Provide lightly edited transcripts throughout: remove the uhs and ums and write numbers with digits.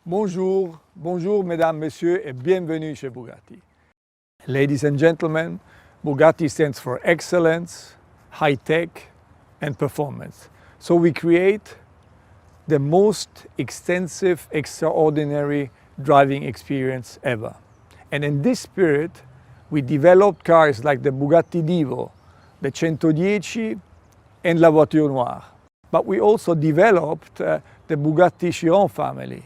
Bonjour, bonjour mesdames, messieurs et bienvenue chez Bugatti. Ladies and gentlemen, Bugatti stands for excellence, high tech and performance. So we create the most extensive, extraordinary driving experience ever. And in this spirit, we developed cars like the Bugatti Divo, the 110 and la Voiture Noire. But we also developed the Bugatti Chiron family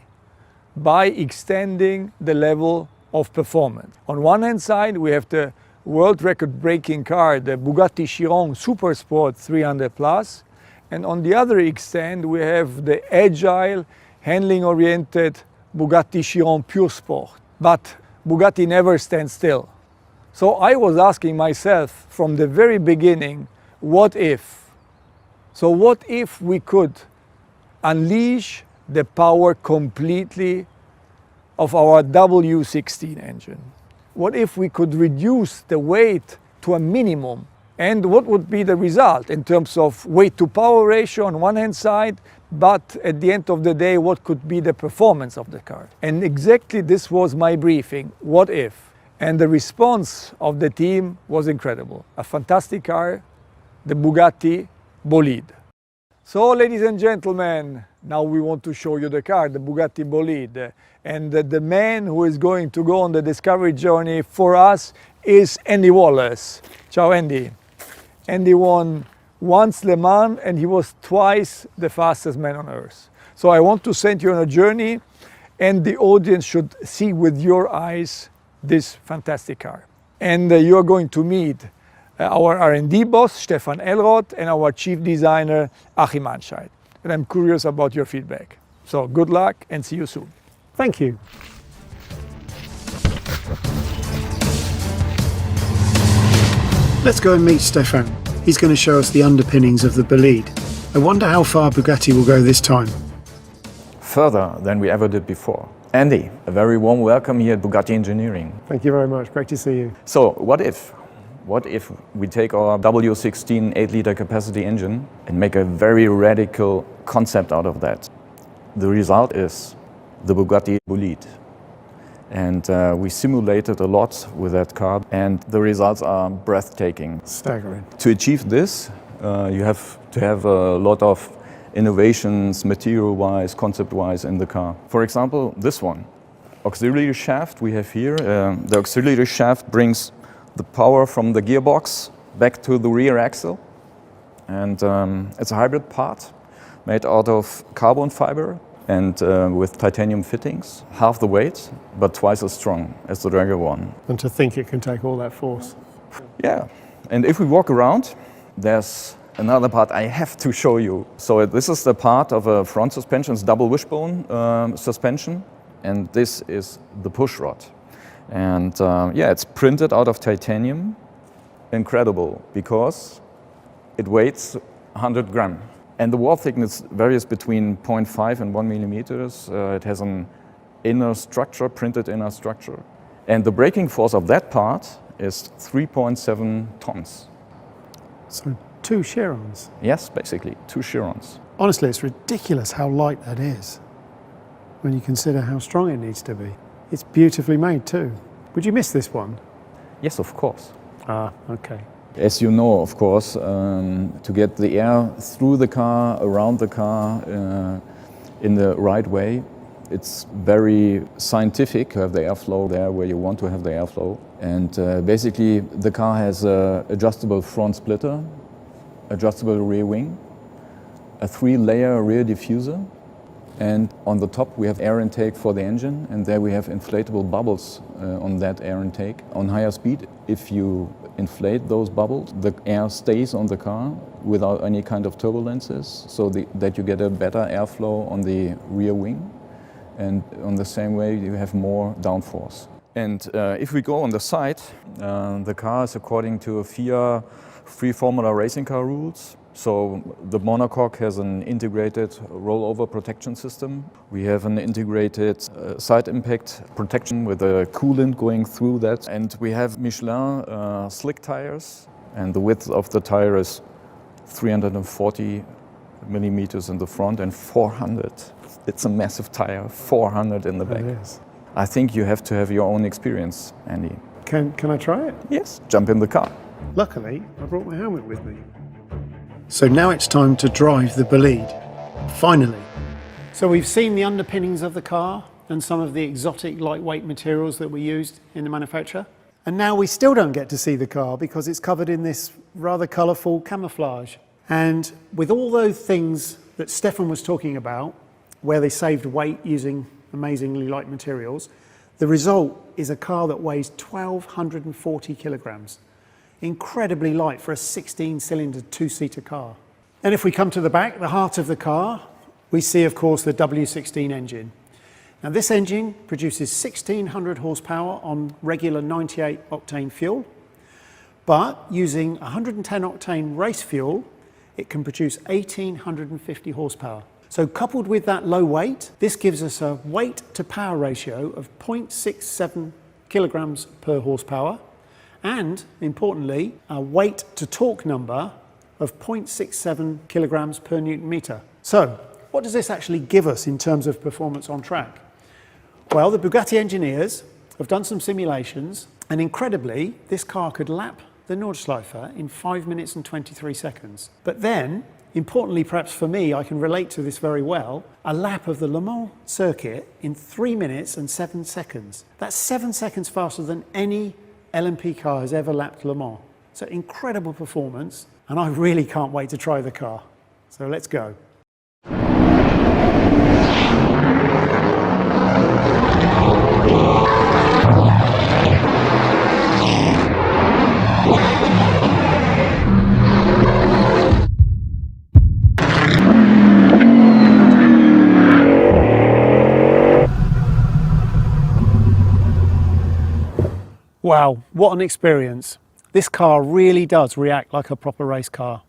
by extending the level of performance. On one hand side, we have the world record breaking car, the Bugatti Chiron Super Sport 300 Plus. And on the other extent, we have the agile, handling-oriented Bugatti Chiron Pure Sport. But Bugatti never stands still. So I was asking myself from the very beginning, what if? So what if we could unleash the power completely of our W16 engine? What if we could reduce the weight to a minimum? And what would be the result in terms of weight to power ratio on one hand side, but at the end of the day, what could be the performance of the car? And exactly this was my briefing, what if? And the response of the team was incredible. A fantastic car, the Bugatti Bolide. So, ladies and gentlemen, now we want to show you the car, the Bugatti Bolide. And the man who is going to go on the discovery journey for us is Andy Wallace. Ciao, Andy. Andy won once Le Mans and he was twice the fastest man on earth. So I want to send you on a journey and the audience should see with your eyes this fantastic car. And you are going to meet our R&D boss, Stefan Elroth, and our chief designer, Achim Anscheid. And I'm curious about your feedback. So good luck and see you soon. Thank you. Let's go and meet Stefan. He's going to show us the underpinnings of the Bolide. I wonder how far Bugatti will go this time. Further than we ever did before. Andy, a very warm welcome here at Bugatti Engineering. Thank you very much. Great to see you. So, what if we take our W16 8-liter capacity engine and make a very radical concept out of that? The result is the Bugatti Bolide. And we simulated a lot with that car and the results are breathtaking. Staggering. To achieve this, you have to have a lot of innovations, material-wise, concept-wise in the car. For example, this one. Auxiliary shaft we have here. The auxiliary shaft brings the power from the gearbox back to the rear axle. And it's a hybrid part made out of carbon fiber and with titanium fittings. Half the weight, but twice as strong as the Dragger one. And to think it can take all that force. Yeah, and if we walk around, there's another part I have to show you. So this is the part of a front suspension, it's double wishbone suspension, and this is the push rod. And yeah, it's printed out of titanium. Incredible, because it weighs 100 grams. And the wall thickness varies between 0.5 and 1 millimeters. It has an inner structure, printed inner structure. And the braking force of that part is 3.7 tons. So 2 Chirons? Yes, basically, 2 Chirons. Honestly, it's ridiculous how light that is when you consider how strong it needs to be. It's beautifully made too. Would you miss this one? Yes, of course. Ah, okay. As you know, of course, to get the air through the car, around the car, in the right way, it's very scientific to have the airflow there where you want to have the airflow. And basically, the car has an adjustable front splitter, adjustable rear wing, a 3-layer rear diffuser, and on the top we have air intake for the engine, and there we have inflatable bubbles on that air intake. On higher speed, if you inflate those bubbles, the air stays on the car without any kind of turbulences, so that you get a better airflow on the rear wing, and on the same way you have more downforce. And if we go on the side, the car is according to FIA free formula racing car rules. So the monocoque has an integrated rollover protection system. We have an integrated side impact protection with a coolant going through that. And we have Michelin slick tires. And the width of the tire is 340 millimeters in the front and 400. It's a massive tire, 400 in the back. It is. I think you have to have your own experience, Andy. Can I try it? Yes, jump in the car. Luckily, I brought my helmet with me. So now it's time to drive the Bolide. Finally. So we've seen the underpinnings of the car and some of the exotic lightweight materials that were used in the manufacture. And now we still don't get to see the car because it's covered in this rather colourful camouflage. And with all those things that Stefan was talking about, where they saved weight using amazingly light materials, the result is a car that weighs 1,240 kilograms. Incredibly light for a 16-cylinder two-seater car. And if we come to the back, the heart of the car, we see, of course, the W16 engine. Now, this engine produces 1,600 horsepower on regular 98-octane fuel, but using 110-octane race fuel, it can produce 1,850 horsepower. So coupled with that low weight, this gives us a weight-to-power ratio of 0.67 kilograms per horsepower, and, importantly, a weight-to-torque number of 0.67 kilograms per newton meter. So, what does this actually give us in terms of performance on track? Well, the Bugatti engineers have done some simulations, and incredibly, this car could lap the Nordschleife in 5 minutes and 23 seconds. But then, importantly perhaps for me, I can relate to this very well, a lap of the Le Mans circuit in 3 minutes and 7 seconds. That's 7 seconds faster than any LMP car has ever lapped Le Mans. So incredible performance, and I really can't wait to try the car. So let's go. Wow, what an experience. This car really does react like a proper race car.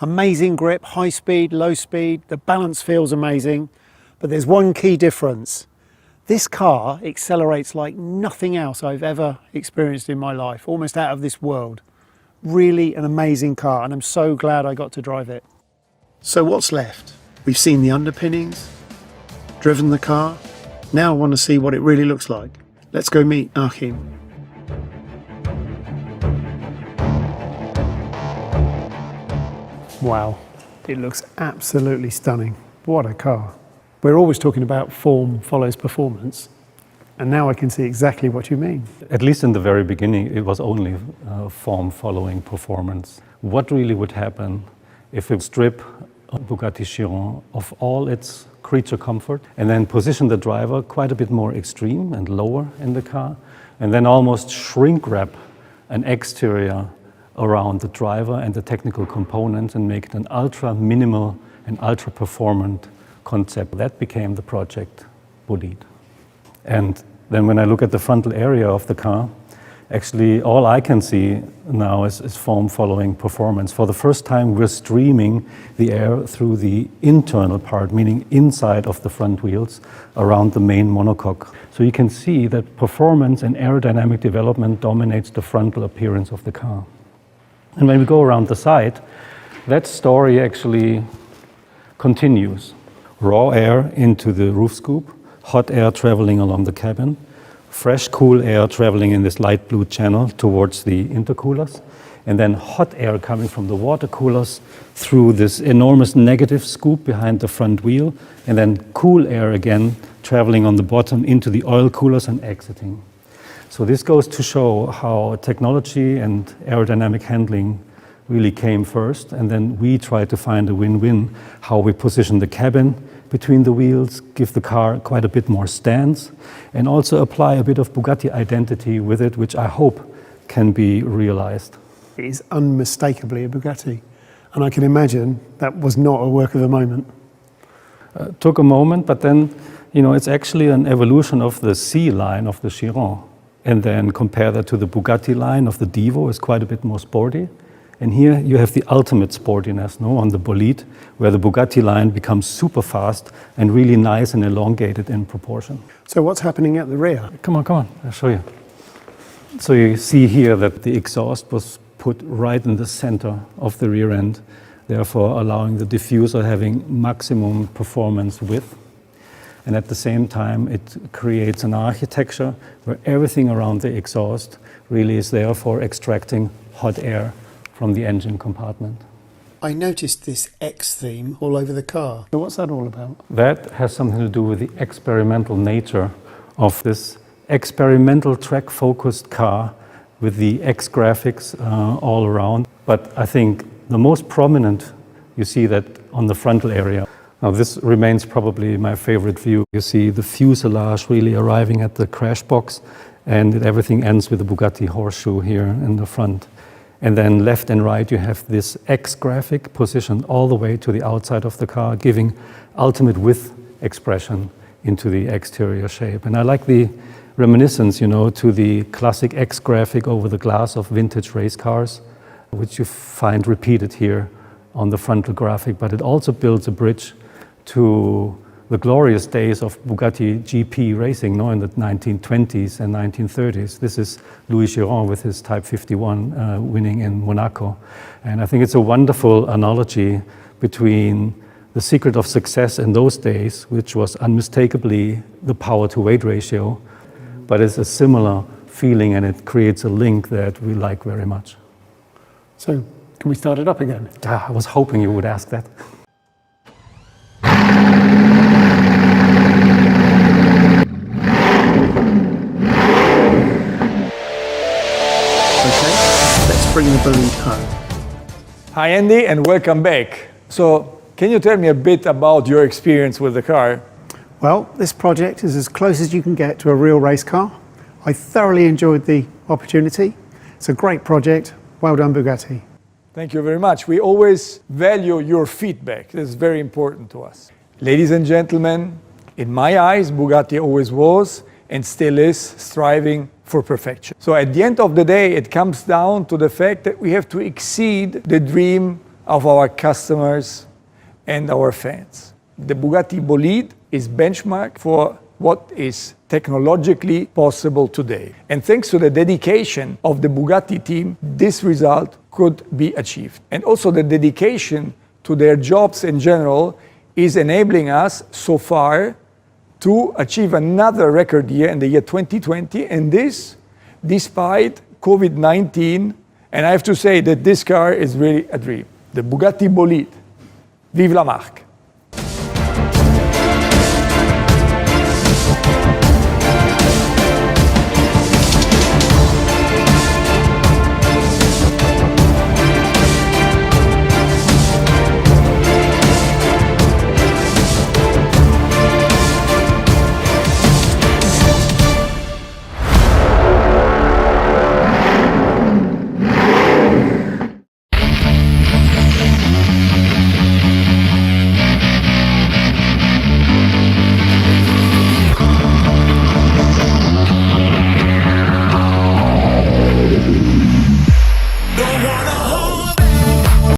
Amazing grip, high speed, low speed, the balance feels amazing, but there's one key difference. This car accelerates like nothing else I've ever experienced in my life, almost out of this world. Really an amazing car, and I'm so glad I got to drive it. So what's left? We've seen the underpinnings, driven the car. Now I want to see what it really looks like. Let's go meet Achim. Wow, it looks absolutely stunning. What a car. We're always talking about form follows performance, and now I can see exactly what you mean. At least in the very beginning, it was only form following performance. What really would happen if we strip a Bugatti Chiron of all its creature comfort and then position the driver quite a bit more extreme and lower in the car, and then almost shrink wrap an exterior around the driver and the technical components and make it an ultra minimal and ultra performant concept. That became the project Bolide. And then when I look at the frontal area of the car, actually all I can see now is form following performance. For the first time, we're streaming the air through the internal part, meaning inside of the front wheels around the main monocoque. So you can see that performance and aerodynamic development dominates the frontal appearance of the car. And when we go around the side, that story actually continues. Raw air into the roof scoop, hot air traveling along the cabin, fresh cool air traveling in this light blue channel towards the intercoolers, and then hot air coming from the water coolers through this enormous negative scoop behind the front wheel, and then cool air again traveling on the bottom into the oil coolers and exiting. So this goes to show how technology and aerodynamic handling really came first, and then we try to find a win-win, how we position the cabin between the wheels, give the car quite a bit more stance, and also apply a bit of Bugatti identity with it, which I hope can be realized. It is unmistakably a Bugatti, and I can imagine that was not a work of the moment. Took a moment, but then, it's actually an evolution of the C line of the Chiron. and then compare that to the Bugatti line of the Divo, is quite a bit more sporty. And here you have the ultimate sportiness, no, on the Bolide, where the Bugatti line becomes super fast and really nice and elongated in proportion. So what's happening at the rear? Come on, I'll show you. So you see here that the exhaust was put right in the center of the rear end, therefore allowing the diffuser having maximum performance width. And at the same time, it creates an architecture where everything around the exhaust really is there for extracting hot air from the engine compartment. I noticed this X theme all over the car. So what's that all about? That has something to do with the experimental nature of this experimental track-focused car with the X graphics all around. But I think the most prominent, you see that on the frontal area. Now this remains probably my favorite view. You see the fuselage really arriving at the crash box, and everything ends with the Bugatti horseshoe here in the front. And then left and right you have this X graphic positioned all the way to the outside of the car, giving ultimate width expression into the exterior shape. And I like the reminiscence, you know, to the classic X graphic over the glass of vintage race cars, which you find repeated here on the frontal graphic, but it also builds a bridge to the glorious days of Bugatti GP racing, in the 1920s and 1930s. This is Louis Chiron with his Type 51 winning in Monaco. And I think it's a wonderful analogy between the secret of success in those days, which was unmistakably the power-to-weight ratio, but it's a similar feeling, and it creates a link that we like very much. So can we start it up again? I was hoping you would ask that. Bring the Bolide home. Hi Andy, and welcome back. So, can you tell me a bit about your experience with the car? Well, this project is as close as you can get to a real race car. I thoroughly enjoyed the opportunity. It's a great project. Well done, Bugatti. Thank you very much. We always value your feedback. This is very important to us. Ladies and gentlemen, in my eyes, Bugatti always was and still is striving for perfection. So at the end of the day, it comes down to the fact that we have to exceed the dream of our customers and our fans. The Bugatti Bolide is benchmark for what is technologically possible today. And thanks to the dedication of the Bugatti team, this result could be achieved. And also the dedication to their jobs in general is enabling us so far to achieve another record year in the year 2020, and this despite COVID-19, and I have to say that this car is really a dream. The Bugatti Bolide. Vive la marque!